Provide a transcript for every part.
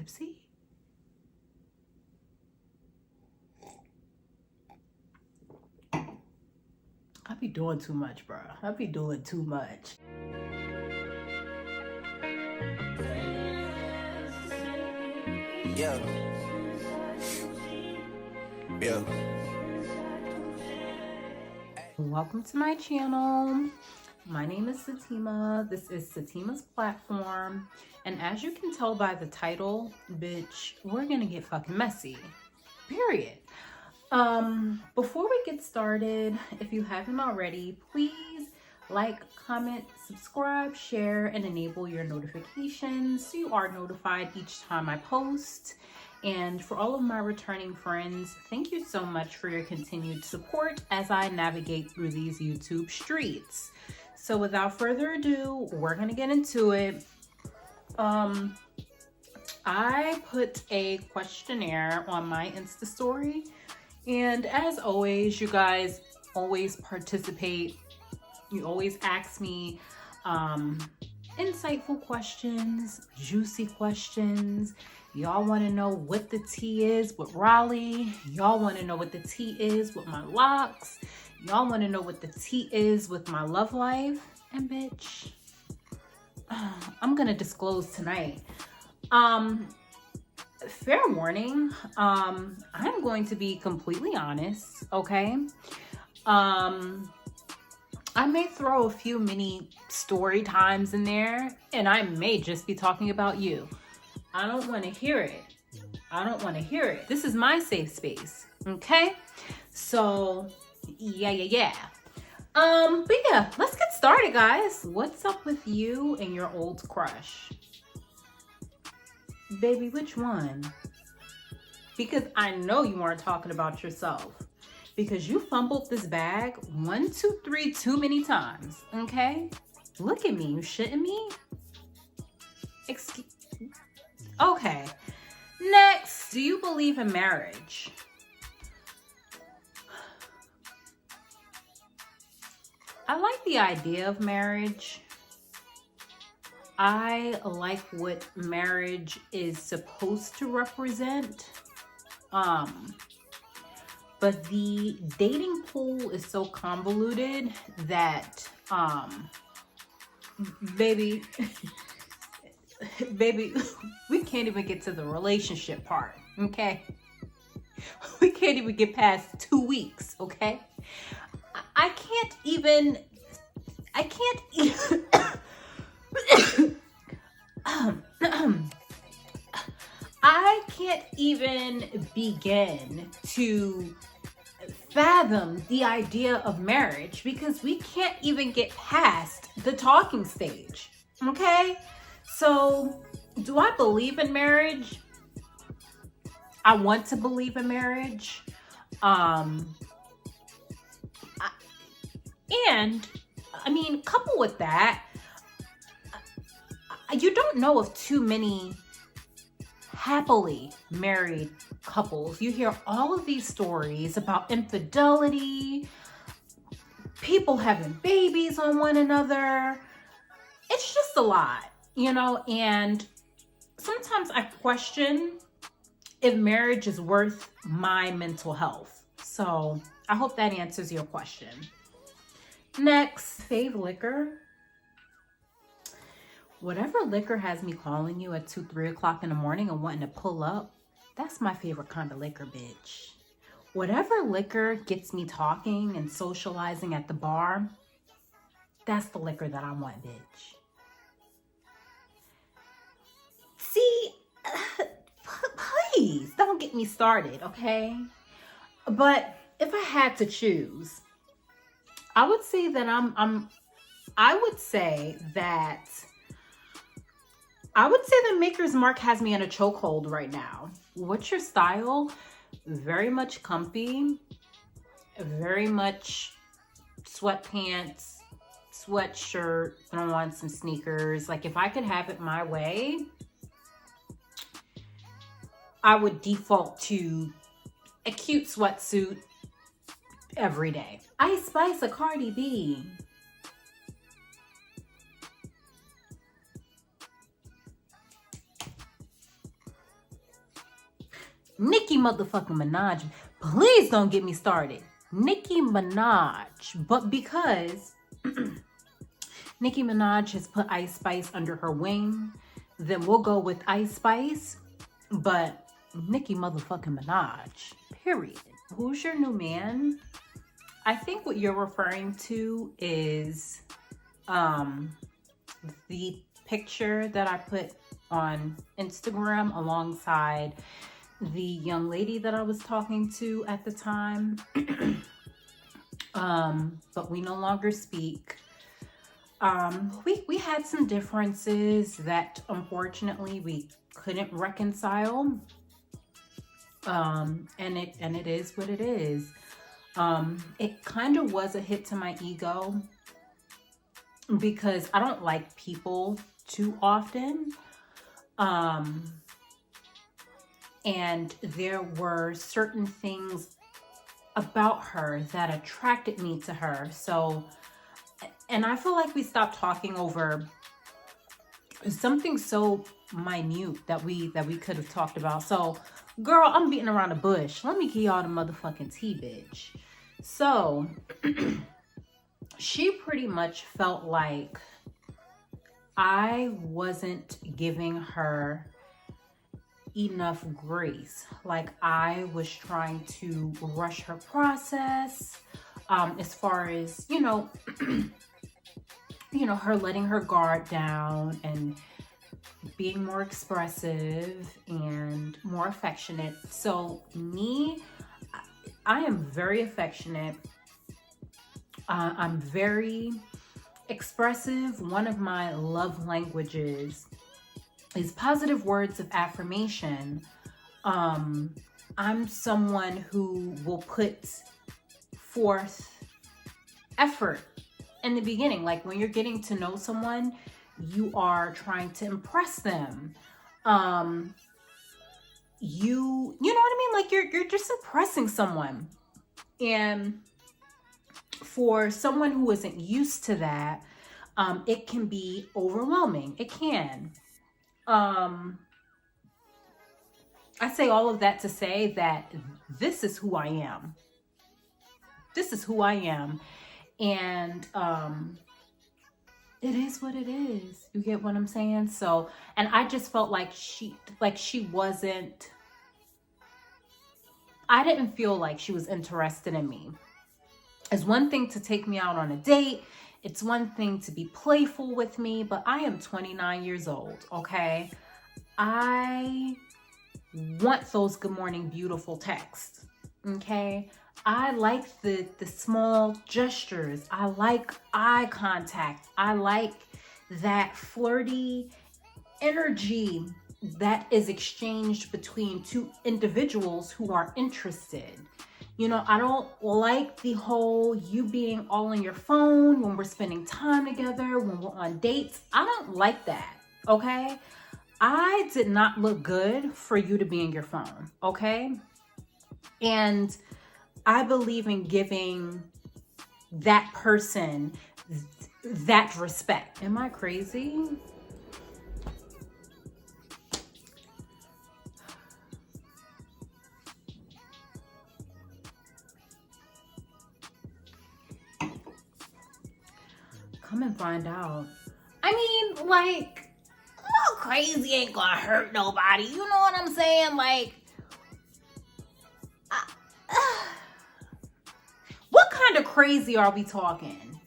tipsy? I be doing too much, bro. I be doing too much. Yeah. Yeah. Welcome to my channel. My name is Satima. This is SattimasPlatform. And as you can tell by the title, bitch, we're gonna get fucking messy. Period. Before we get started, if you haven't already, please like, comment, subscribe, share, and enable your notifications so you are notified each time I post. And for all of my returning friends, thank you so much for your continued support as I navigate through these YouTube streets. So without further ado, we're gonna get into it. I put a questionnaire on my Insta story, and as always, you guys always participate. You always ask me insightful questions, juicy questions. Y'all want to know what the tea is with Raleigh. Y'all want to know what the tea is with my locks. Y'all want to know what the tea is with my love life. And bitch, I'm going to disclose tonight. Fair warning, I'm going to be completely honest, okay? I may throw a few mini story times in there, and I may just be talking about you. I don't want to hear it. I don't want to hear it. This is my safe space, okay? So, yeah. But yeah, let's get started, guys. What's up with you and your old crush? Baby, which one? Because I know you aren't talking about yourself. Because you fumbled this bag 1, 2, 3 too many times, okay? Look at me, you shitting me? Okay. Next, do you believe in marriage? I like the idea of marriage. I like what marriage is supposed to represent. But the dating pool is so convoluted that, baby, we can't even get to the relationship part, okay? We can't even get past 2 weeks, okay? I can't even begin to fathom the idea of marriage because we can't even get past the talking stage, okay? So, do I believe in marriage? I want to believe in marriage. Coupled with that, you don't know of too many happily married couples. You hear all of these stories about infidelity, people having babies on one another. It's just a lot, you know, and sometimes I question if marriage is worth my mental health. So I hope that answers your question. Next, fave liquor. Whatever liquor has me calling you at 2, 3 o'clock in the morning and wanting to pull up, that's my favorite kind of liquor, bitch. Whatever liquor gets me talking and socializing at the bar, that's the liquor that I want, bitch. See, please don't get me started, okay? But if I had to choose, I would say that Maker's Mark has me in a chokehold right now. What's your style? Very much comfy, very much sweatpants, sweatshirt, throw on some sneakers. Like if I could have it my way, I would default to a cute sweatsuit every day. Ice Spice a Cardi B. Nicki motherfucking Minaj. Please don't get me started. Nicki Minaj. But because Nicki Minaj has put Ice Spice under her wing, then we'll go with Ice Spice. But Nicki motherfucking Minaj. Period. Who's your new man? I think what you're referring to is the picture that I put on Instagram alongside the young lady that I was talking to at the time. But we no longer speak. We had some differences that unfortunately we couldn't reconcile. And it is what it is. It kind of was a hit to my ego because I don't like people too often. And there were certain things about her that attracted me to her. So, and I feel like we stopped talking over something so minute that we could have talked about. So, girl, I'm beating around the bush. Let me give y'all the motherfucking tea, bitch. So, she pretty much felt like I wasn't giving her enough grace. Like I was trying to rush her process, as far as, her letting her guard down and being more expressive and more affectionate. So me, I am very affectionate. I'm very expressive. One of my love languages is positive words of affirmation. I'm someone who will put forth effort in the beginning. Like when you're getting to know someone, you are trying to impress them. You know what I mean? Like you're just impressing someone. And for someone who isn't used to that, it can be overwhelming. It can. I say all of that to say that this is who I am. This is who I am. And it is what it is. You get what I'm saying? So, and I just felt like she wasn't, I didn't feel like she was interested in me. It's one thing to take me out on a date. It's one thing to be playful with me, but I am 29 years old, okay? I want those good morning beautiful texts, okay? I like the small gestures. I like eye contact. I like that flirty energy that is exchanged between two individuals who are interested. I don't like the whole you being all on your phone when we're spending time together, when we're on dates. I don't like that, okay? I did not look good for you to be in your phone, okay? And I believe in giving that person that respect. Am I crazy? Come and find out. I mean, like, oh, crazy ain't gonna hurt nobody. You know what I'm saying? Like, what kind of crazy are we talking?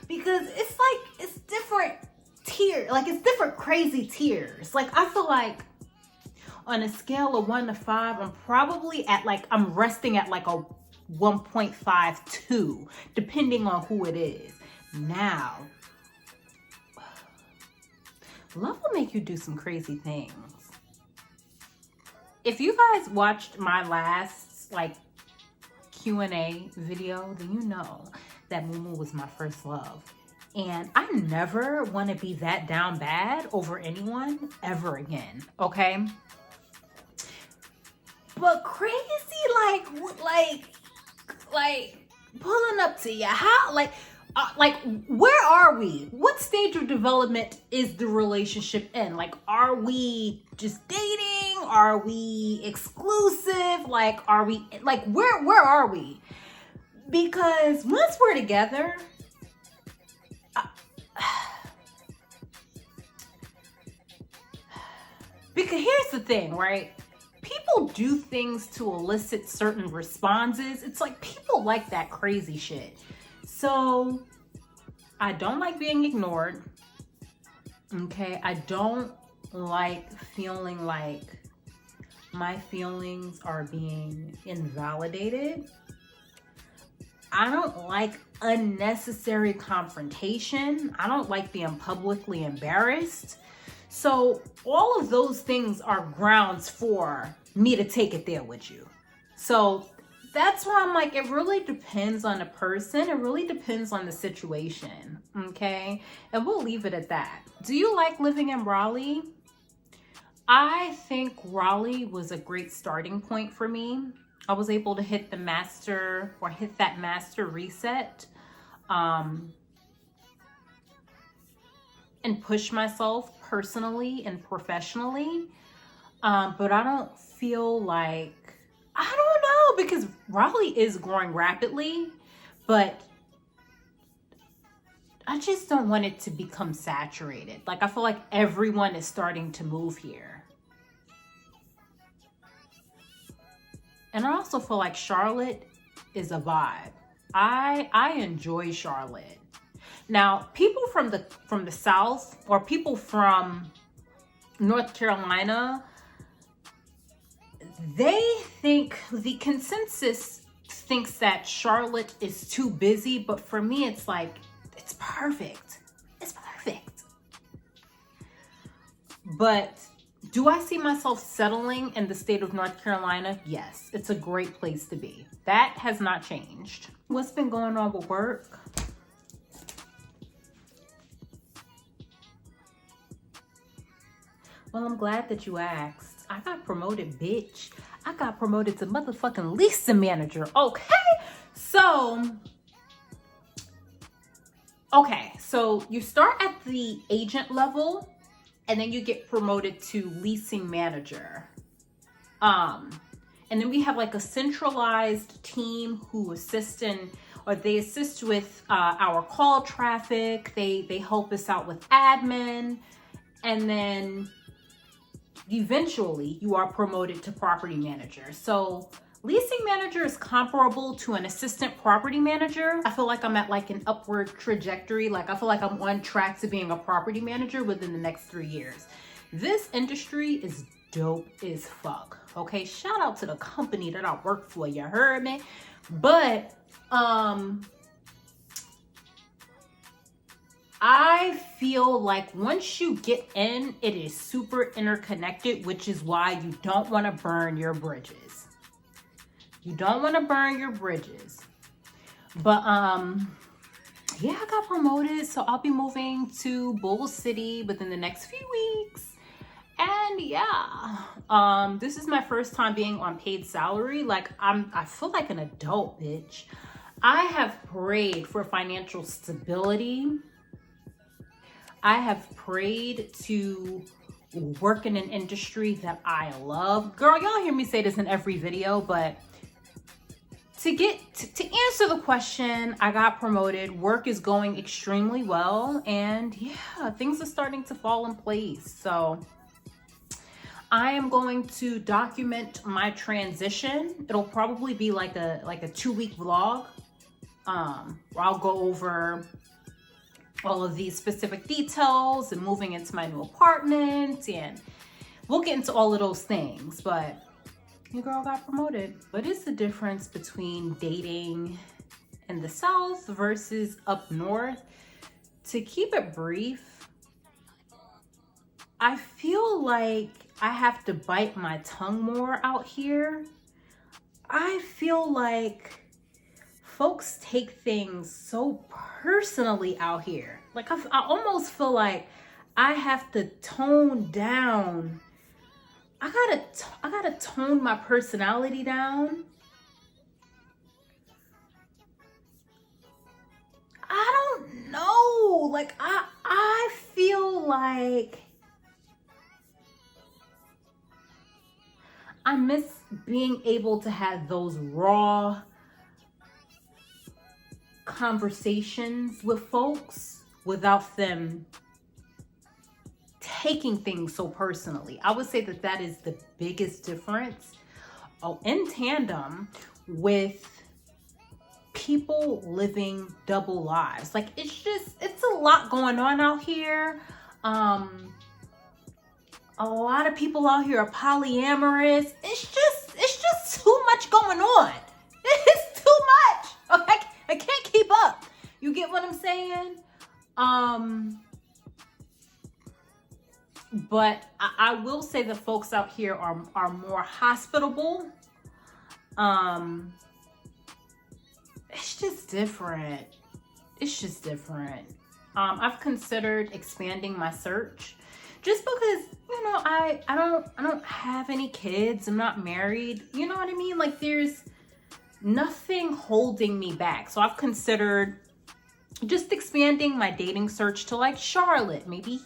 Because it's like, it's different tiers. Like, it's different crazy tiers. Like, I feel like on a scale of 1 to 5, I'm probably at like, I'm resting at like a 1.52, depending on who it is. Now, love will make you do some crazy things. If you guys watched my last like Q&A video, then you know that Mumu was my first love. And I never want to be that down bad over anyone ever again, okay? But crazy, like pulling up to your house, like, where are we? What stage of development is the relationship in? Like, are we just dating? Are we exclusive? Like, are we, like, where are we? Because once we're together, because here's the thing, right? People do things to elicit certain responses. It's like people like that crazy shit. So I don't like being ignored. Okay, I don't like feeling like my feelings are being invalidated. I don't like unnecessary confrontation. I don't like being publicly embarrassed. So all of those things are grounds for me to take it there with you. So that's why I'm like, it really depends on the person. It really depends on the situation. Okay. And we'll leave it at that. Do you like living in Raleigh? I think Raleigh was a great starting point for me. I was able to hit that master reset, and push myself personally and professionally. But I don't feel like, I don't know, because Raleigh is growing rapidly, but I just don't want it to become saturated. Like, I feel like everyone is starting to move here. And I also feel like Charlotte is a vibe. I enjoy Charlotte. Now, people from the South, or people from North Carolina, they think, the consensus thinks that Charlotte is too busy, but for me, it's like, it's perfect. It's perfect. But do I see myself settling in the state of North Carolina? Yes, it's a great place to be. That has not changed. What's been going on with work? Well, I'm glad that you asked. I got promoted, bitch. I got promoted to motherfucking leasing manager. Okay. So you start at the agent level, and then you get promoted to leasing manager. And then we have like a centralized team who assist with our call traffic. They help us out with admin. And then eventually you are promoted to property manager. So leasing manager is comparable to an assistant property manager. I feel like I'm at like an upward trajectory. Like, I feel like I'm on track to being a property manager within the next 3 years. This industry is dope as fuck. Okay, shout out to the company that I work for, you heard me? But I feel like once you get in, it is super interconnected, which is why you don't want to burn your bridges. You don't want to burn your bridges. But yeah, I got promoted, so I'll be moving to Bull City within the next few weeks. And yeah, this is my first time being on paid salary. Like, I feel like an adult, bitch. I have prayed for financial stability. I have prayed to work in an industry that I love. Girl, y'all hear me say this in every video, but to answer the question, I got promoted. Work is going extremely well, and yeah, things are starting to fall in place. So I am going to document my transition. It'll probably be like a 2-week vlog, where I'll go over all of these specific details and moving into my new apartment, and we'll get into all of those things. But your girl got promoted. What is the difference between dating in the South versus up north? To keep it brief, I feel like I have to bite my tongue more out here. I feel like folks take things so personally out here. Like, I almost feel like I have to tone down. I gotta tone my personality down. I don't know. Like, I feel like I miss being able to have those raw conversations with folks without them taking things so personally. I would say that that is the biggest difference. Oh, in tandem with people living double lives. Like, it's a lot going on out here. A lot of people out here are polyamorous. It's just too much going on. It's too much. Okay, I can't keep up. You get what I'm saying? But I will say the folks out here are more hospitable. It's just different. It's just different. I've considered expanding my search just because, you know, I don't have any kids. I'm not married. You know what I mean? Like, there's nothing holding me back. So I've considered just expanding my dating search to like Charlotte, maybe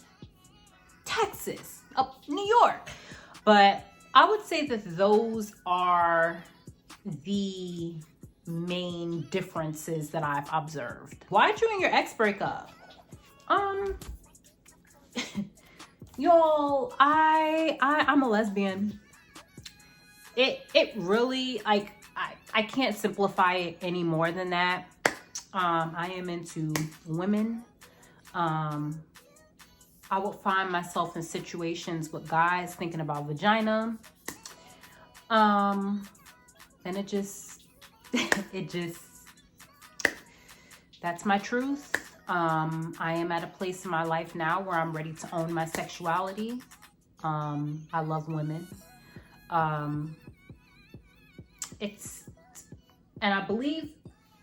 Texas, up New York. But I would say that those are the main differences that I've observed. Why'd you and your ex break up? Y'all, I'm a lesbian. It really, like, I can't simplify it any more than that. I am into women. I would find myself in situations with guys thinking about vagina. And it just, that's my truth. I am at a place in my life now where I'm ready to own my sexuality. I love women. And I believe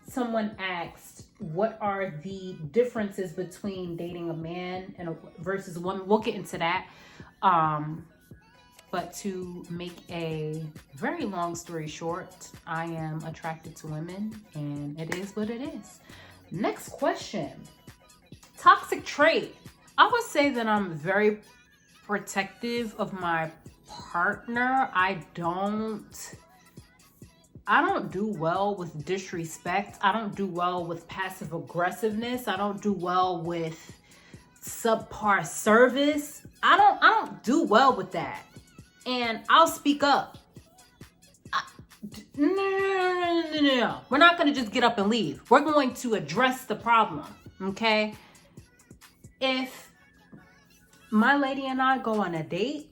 someone asked, what are the differences between dating a man versus a woman? We'll get into that. But to make a very long story short, I am attracted to women, and it is what it is. Next question. Toxic trait. I would say that I'm very protective of my partner. I don't do well with disrespect. I don't do well with passive aggressiveness. I don't do well with subpar service. I don't do well with that. And I'll speak up. No. We're not going to just get up and leave. We're going to address the problem, okay? If my lady and I go on a date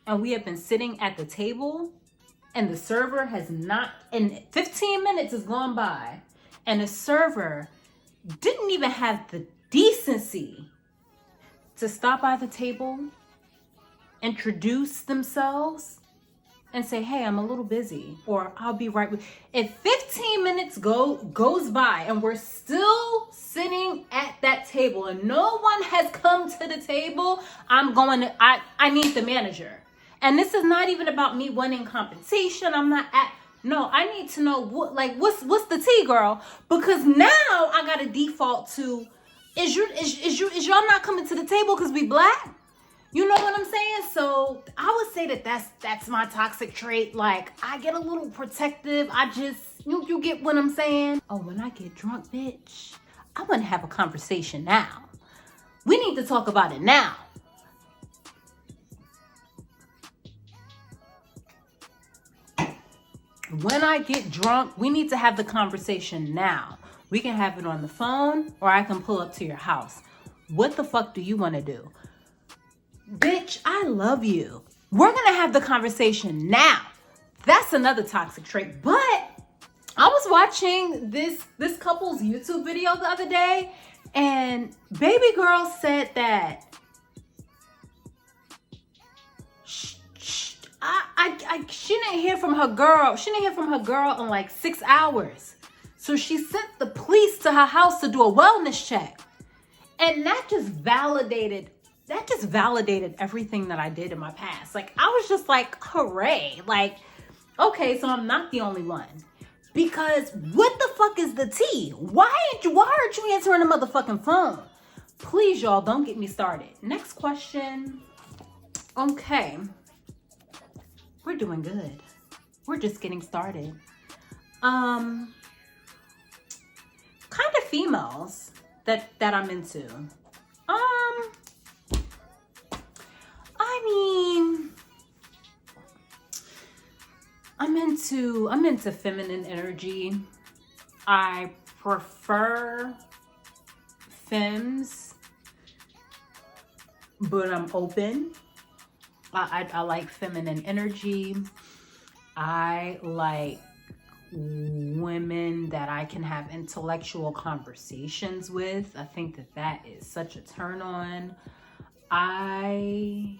and we have been sitting at the table and the server has not, and 15 minutes has gone by, and the server didn't even have the decency to stop by the table, introduce themselves, and say, hey, I'm a little busy, or I'll be right with. If 15 minutes goes by and we're still sitting at that table and no one has come to the table, I need the manager. And this is not even about me wanting compensation. I need to know what's the tea, girl? Because now I got to default to, is y'all not coming to the table because we black? You know what I'm saying? So I would say that that's my toxic trait. Like, I get a little protective. You get what I'm saying? Oh, when I get drunk, bitch, I want to have a conversation now. We need to talk about it now. When I get drunk, we need to have the conversation now. We can have it on the phone, or I can pull up to your house. What the fuck do you want to do? Bitch, I love you. We're going to have the conversation now. That's another toxic trait. But I was watching this couple's YouTube video the other day, and baby girl said that she didn't hear from her girl. She didn't hear from her girl in like 6 hours. So she sent the police to her house to do a wellness check. And that just validated everything that I did in my past. Like, I was just like, hooray. Like, okay, so I'm not the only one. Because what the fuck is the tea? Why aren't you answering the motherfucking phone? Please, y'all, don't get me started. Next question. Okay. doing good. We're just getting started. Kind of females that I'm into. I mean, I'm into feminine energy. I prefer femmes, but I'm open. I like feminine energy. I like women that I can have intellectual conversations with. I think that is such a turn on. I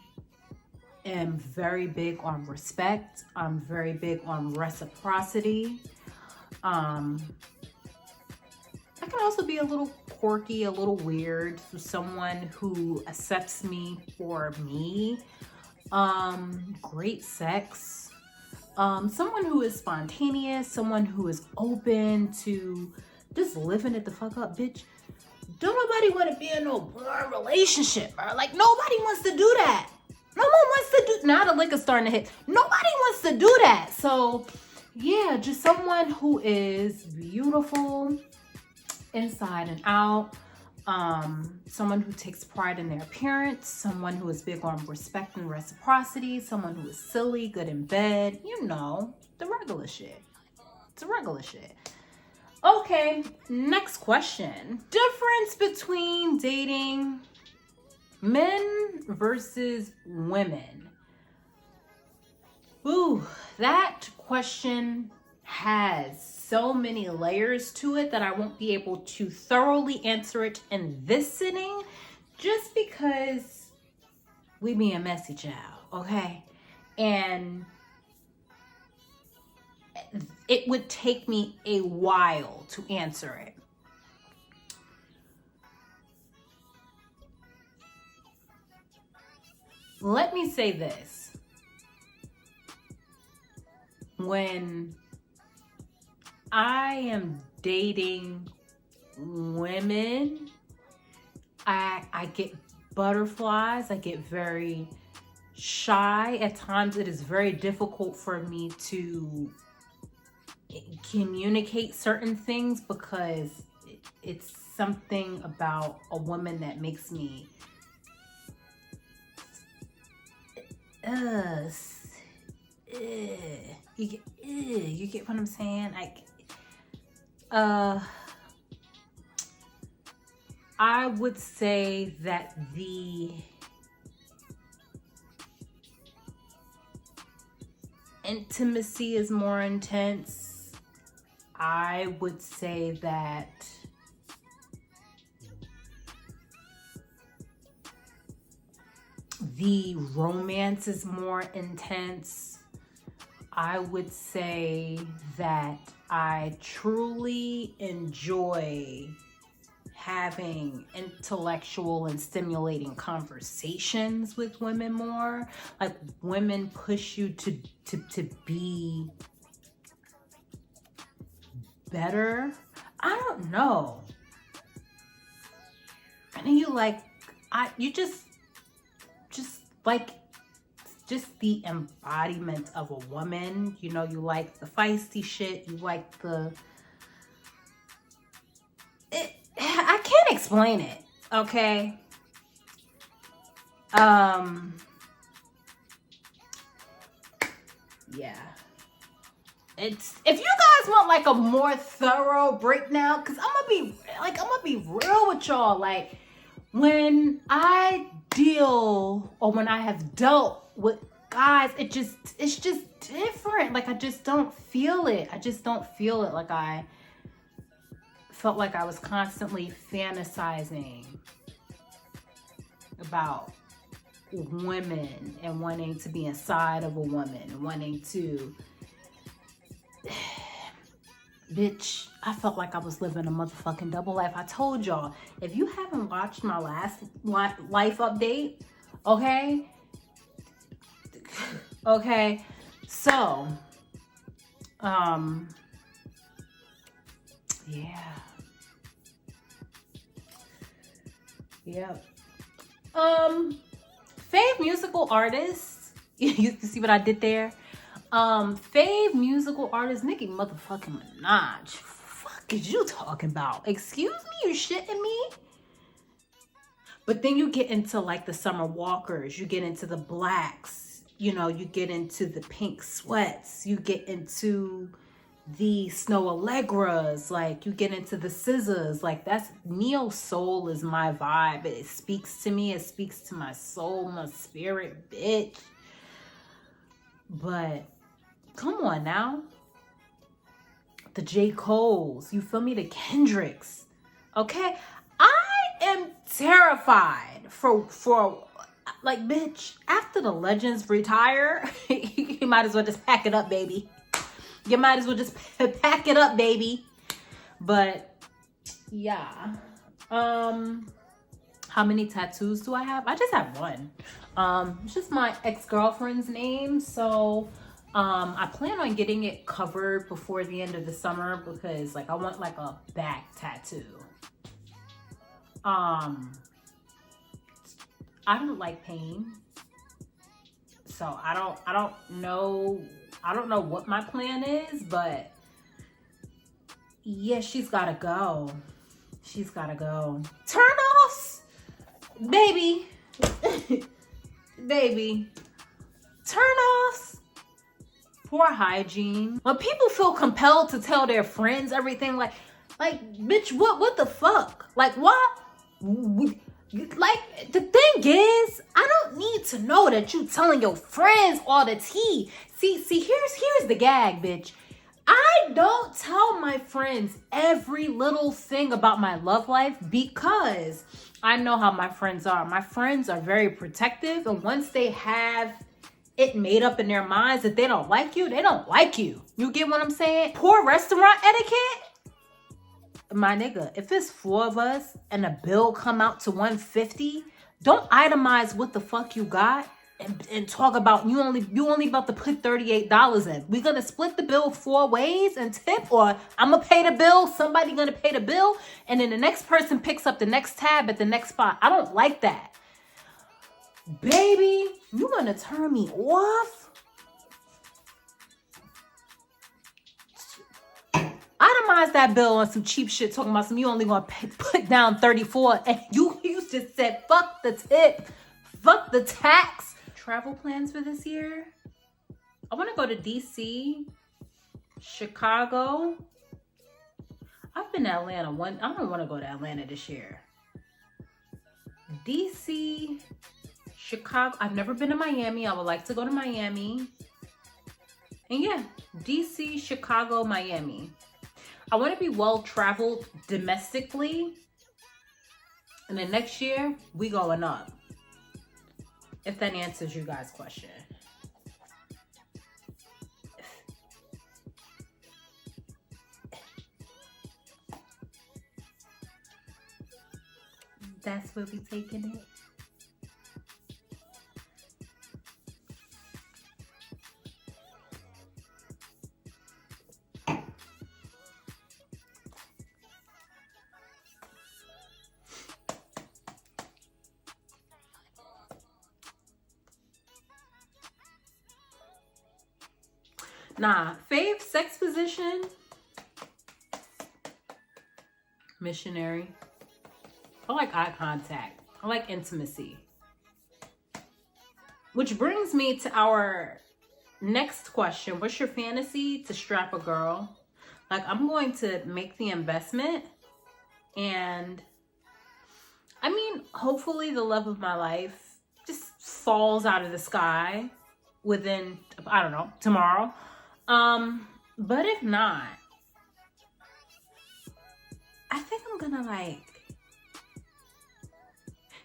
am very big on respect. I'm very big on reciprocity. I can also be a little quirky, a little weird. Someone who accepts me for me. Great sex. Someone who is spontaneous, someone who is open to just living it the fuck up, bitch. Don't nobody want to be in no relationship, or like nobody wants to do that. No one wants to do, now the liquor's starting to hit. Nobody wants to do that. So yeah, just someone who is beautiful inside and out. Someone who takes pride in their appearance, someone who is big on respect and reciprocity, someone who is silly, good in bed, you know, the regular shit. It's a regular shit. Okay, next question. Difference between dating men versus women. Ooh, that question has so many layers to it that I won't be able to thoroughly answer it in this sitting, just because we be a messy child, okay? And it would take me a while to answer it. Let me say this. When I am dating women, I get butterflies. I get very shy. At times it is very difficult for me to communicate certain things because it's something about a woman that makes me you get what I'm saying? I would say that the intimacy is more intense. I would say that the romance is more intense. I would say that I truly enjoy having intellectual and stimulating conversations with women more. Like, women push you to be better. I don't know. And then you like, you just like just the embodiment of a woman. You know, you like the feisty shit. You like I can't explain it, okay? Yeah. It's, if you guys want like a more thorough breakdown, because I'm gonna be real with y'all. Like, when I deal, or when I have dealt with guys, it's just different. Like, I just don't feel it. Like, I felt like I was constantly fantasizing about women and wanting to be inside of a woman and wanting to, bitch, I felt like I was living a motherfucking double life. I told y'all, if you haven't watched my last life update, okay, so, yeah. Yep. Fave musical artists. You see what I did there? Fave musical artist Nicki motherfucking Minaj. Fuck is you talking about? Excuse me, you shitting me? But then you get into like the Summer Walkers, you get into the Blacks, you know, you get into the Pink Sweats, you get into the Snow Allegras, like you get into the Scissors. Like that's neo soul is my vibe. It speaks to me, it speaks to my soul, my spirit, bitch. But come on now, the J. Coles, you feel me, the Kendricks. Okay, I am terrified for like, bitch, after the legends retire, you might as well just pack it up, baby. You might as well just pack it up, baby. But yeah. How many tattoos do I have? I just have one. It's just my ex-girlfriend's name. So I plan on getting it covered before the end of the summer because like I want like a back tattoo. I don't like pain. So I don't know what my plan is, but yeah, she's gotta go. She's gotta go. Turn-offs, baby. Baby. Turn-offs. Poor hygiene. When people feel compelled to tell their friends everything, like, bitch, what the fuck? Like, what? Like, the thing is, I don't need to know that you telling your friends all the tea. See, here's the gag, bitch. I don't tell my friends every little thing about my love life because I know how my friends are. My friends are very protective, and once they have it made up in their minds that they don't like you, they don't like you. You get what I'm saying? Poor restaurant etiquette. My nigga, if it's 4 of us and the bill come out to $150, don't itemize what the fuck you got and talk about you only about to put $38 in. We gonna split the bill 4 ways and tip, or I'm gonna pay the bill, somebody gonna pay the bill, and then the next person picks up the next tab at the next spot. I don't like that. Baby, you wanna turn me off? Itemize that bill on some cheap shit talking about some you only gonna put down 34 and you just said fuck the tip, fuck the tax. Travel plans for this year? I want to go to DC, Chicago. I've been to Atlanta I don't want to go to Atlanta this year. DC, Chicago. I've never been to Miami. I would like to go to Miami. And yeah, DC, Chicago, Miami. I want to be well traveled domestically. And then next year, we going up. If that answers you guys' question. That's where we taking it. Nah, fave sex position, missionary. I like eye contact. I like intimacy. Which brings me to our next question. What's your fantasy to strap a girl? Like, I'm going to make the investment, and I mean, hopefully the love of my life just falls out of the sky within, I don't know, tomorrow. But if not, I think I'm gonna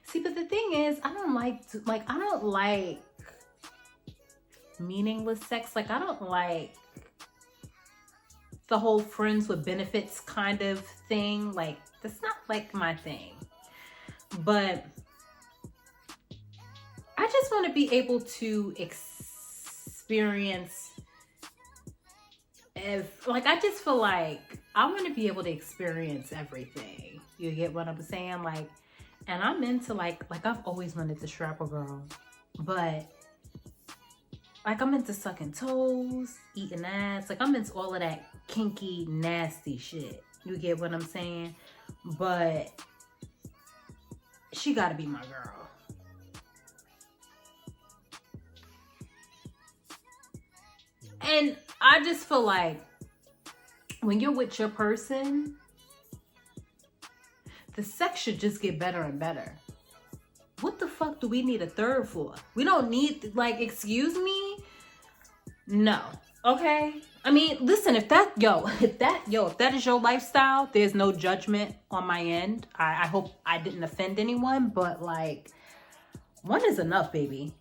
see, but the thing is, I don't like meaningless sex. Like, I don't like the whole friends with benefits kind of thing. Like, that's not like my thing. But I just want to be able to experience I just feel like I want to be able to experience everything. You get what I'm saying? Like, and I'm into like I've always wanted to strap a girl, but Like, I'm into sucking toes, eating ass. Like, I'm into all of that kinky, nasty shit. You get what I'm saying? But she gotta be my girl. And I just feel like when you're with your person, the sex should just get better and better. What the fuck do we need a third for? We don't need, like, excuse me? No. Okay? I mean, listen, if that is your lifestyle, there's no judgment on my end. I hope I didn't offend anyone, but like, one is enough, baby.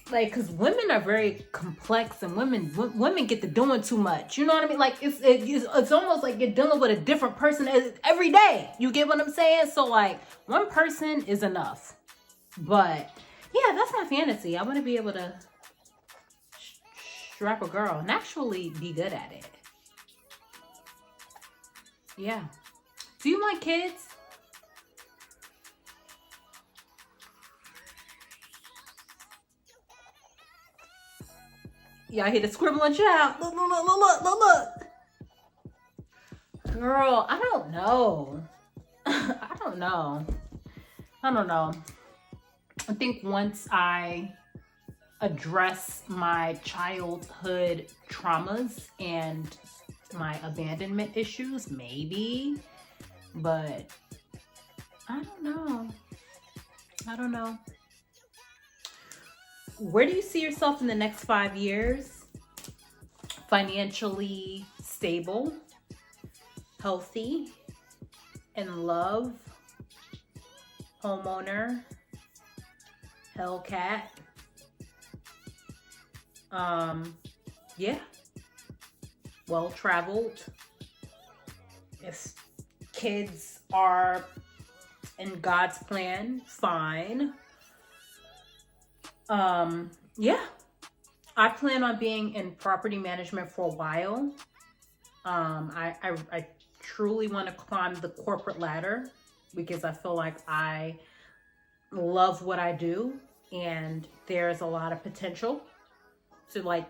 Like, because women are very complex, and women get to doing too much. You know what I mean? Like, it's almost like you're dealing with a different person every day. You get what I'm saying? So like, one person is enough. But yeah, that's my fantasy. I want to be able to strap a girl and actually be good at it. Yeah. Do you like kids? Y'all hear the scribbling child? Look. Girl, I don't know. I don't know. I think once I address my childhood traumas and my abandonment issues, maybe. But I don't know. Where do you see yourself in the next 5 years? Financially stable, healthy, in love, homeowner, Hellcat. Yeah. Well-traveled. If kids are in God's plan, fine. Yeah. I plan on being in property management for a while. I truly want to climb the corporate ladder because I feel like I love what I do, and there's a lot of potential to, like,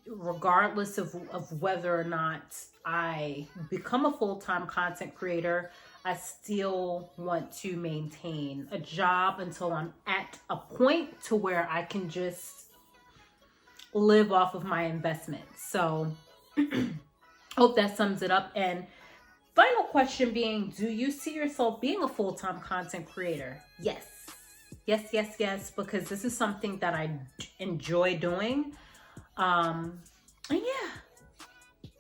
regardless of whether or not I become a full-time content creator, I still want to maintain a job until I'm at a point to where I can just live off of my investments. So hope that sums it up. And final question being, do you see yourself being a full-time content creator? Yes, because this is something that I enjoy doing. And yeah,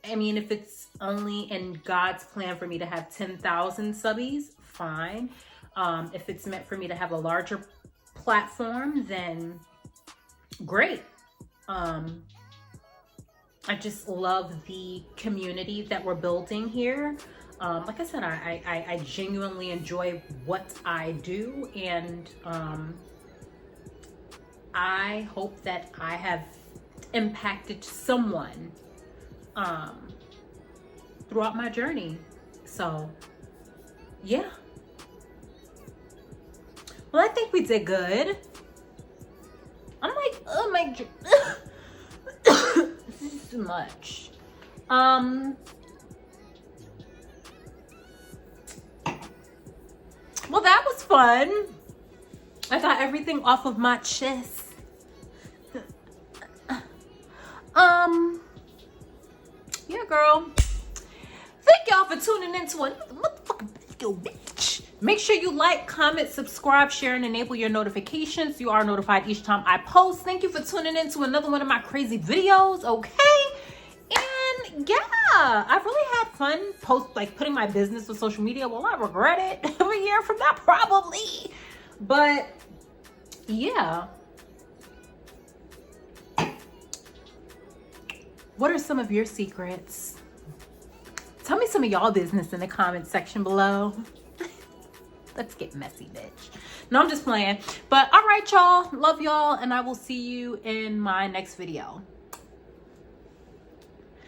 I mean, if it's only in God's plan for me to have 10,000 subbies, fine. If it's meant for me to have a larger platform, then great. I just love the community that we're building here. Like I said, I genuinely enjoy what I do, and I hope that I have impacted someone throughout my journey. So yeah. Well, I think we did good. I'm like, oh my this is too much. Well, that was fun. I got everything off of my chest. Yeah, girl. Thank y'all for tuning in to another motherfucking video, bitch. Make sure you like, comment, subscribe, share, and enable your notifications. You are notified each time I post. Thank you for tuning in to another one of my crazy videos, okay? And yeah, I really had fun putting my business on social media. Will I regret it a year from now? Probably. But yeah. What are some of your secrets? Tell me some of y'all business in the comment section below. Let's get messy, bitch. No, I'm just playing. But all right, y'all. Love y'all, and I will see you in my next video.